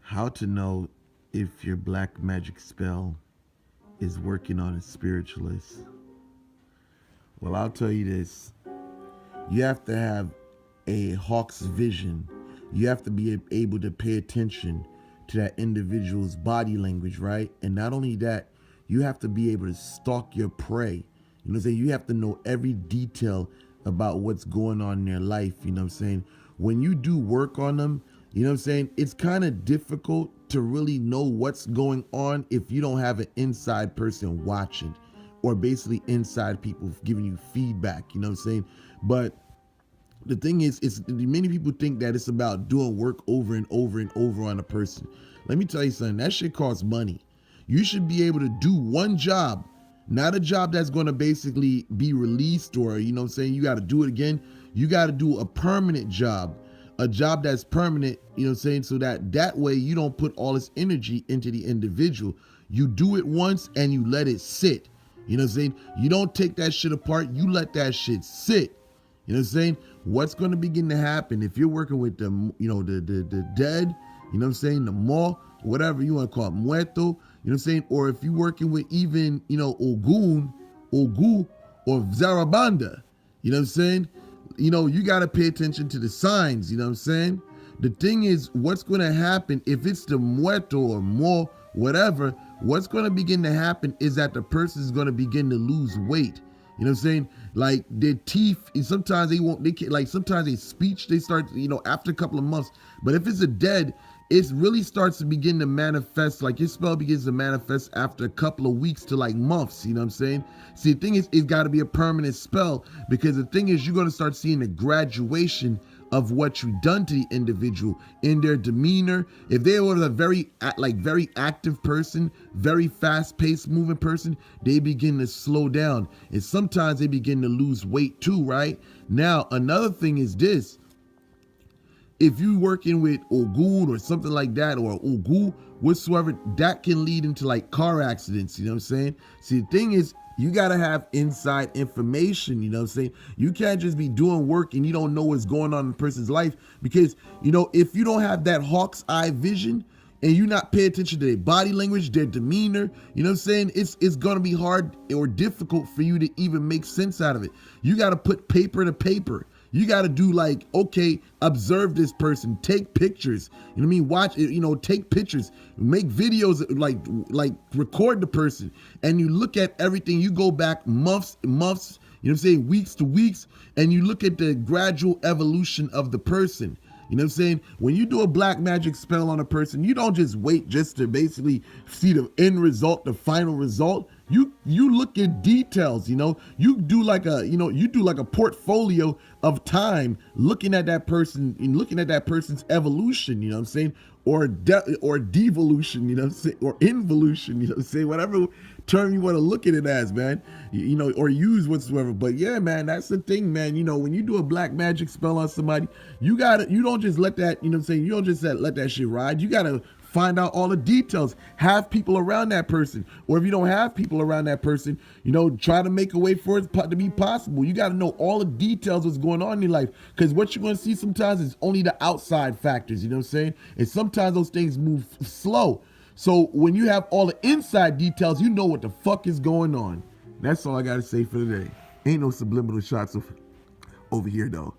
How to know if your black magic spell is working on a spiritualist? Well, I'll tell you this. You have to have a hawk's vision. You have to be able to pay attention to that individual's body language, right? And not only that, you have to be able to stalk your prey. You know what I'm saying? You have to know every detail about what's going on in their life. You know what I'm saying? When you do work on them, you know what I'm saying? It's kind of difficult to really know what's going on if you don't have an inside person watching, or basically inside people giving you feedback. You know what I'm saying? But the thing is, it's many people think that it's about doing work over and over and over on a person. Let me tell you something. That shit costs money. You should be able to do one job, not a job that's going to basically be released, or, you know what I'm saying, you got to do it again. You got to do a permanent job, a job that's permanent, you know what I'm saying, so that way you don't put all this energy into the individual. You do it once and you let it sit. You know what I'm saying? You don't take that shit apart. You let that shit sit. You know what I'm saying? What's going to begin to happen if you're working with the, you know, the dead, you know what I'm saying, the more, whatever you want to call it, muerto, you know what I'm saying? Or if you're working with even, you know, Ogun, Ogu, or Zarabanda, you know what I'm saying? You know, you got to pay attention to the signs, you know what I'm saying? The thing is, what's going to happen if it's the muerto or more, whatever, what's going to begin to happen is that the person is going to begin to lose weight. You know what I'm saying? Like their teeth, sometimes they won't, they can't, like sometimes their speech, they start, you know, after a couple of months. But if it's a dead, it really starts to begin to manifest, like your spell begins to manifest after a couple of weeks to like months, you know what I'm saying? See, the thing is, it's got to be a permanent spell, because the thing is, you're going to start seeing the graduation of what you've done to the individual in their demeanor. If they were a very active person, very fast-paced moving person, they begin to slow down, and sometimes they begin to lose weight too, right? Now, another thing is this: if you're working with Ogun or something like that, or Ogu, whatsoever, that can lead into like car accidents, you know what I'm saying? See, the thing is, you got to have inside information, you know what I'm saying? You can't just be doing work and you don't know what's going on in a person's life, because, you know, if you don't have that hawk's eye vision and you not pay attention to their body language, their demeanor, you know what I'm saying? It's going to be hard or difficult for you to even make sense out of it. You got to put paper to paper. You got to do like, okay, observe this person, take pictures, you know what I mean? Watch it, you know, take pictures, make videos, like record the person, and you look at everything. You go back months, you know what I'm saying, weeks to weeks, and you look at the gradual evolution of the person. You know what I'm saying? When you do a black magic spell on a person, you don't just wait just to basically see the end result, the final result. You look at details, you know. You do like a portfolio of time, looking at that person and looking at that person's evolution, you know what I'm saying? Or devolution, you know what I'm saying? Or involution, you know what I'm saying? Whatever term you want to look at it as, man, you know, or use whatsoever. But yeah, man, that's the thing, man. You know, when you do a black magic spell on somebody, you don't just let that, you know what I'm saying? You don't just let that shit ride. You got to find out all the details. Have people around that person. Or if you don't have people around that person, you know, try to make a way for it to be possible. You got to know all the details what's going on in your life. Because what you're going to see sometimes is only the outside factors, you know what I'm saying? And sometimes those things move slow. So when you have all the inside details, you know what the fuck is going on. That's all I got to say for today. Ain't no subliminal shots over here, though.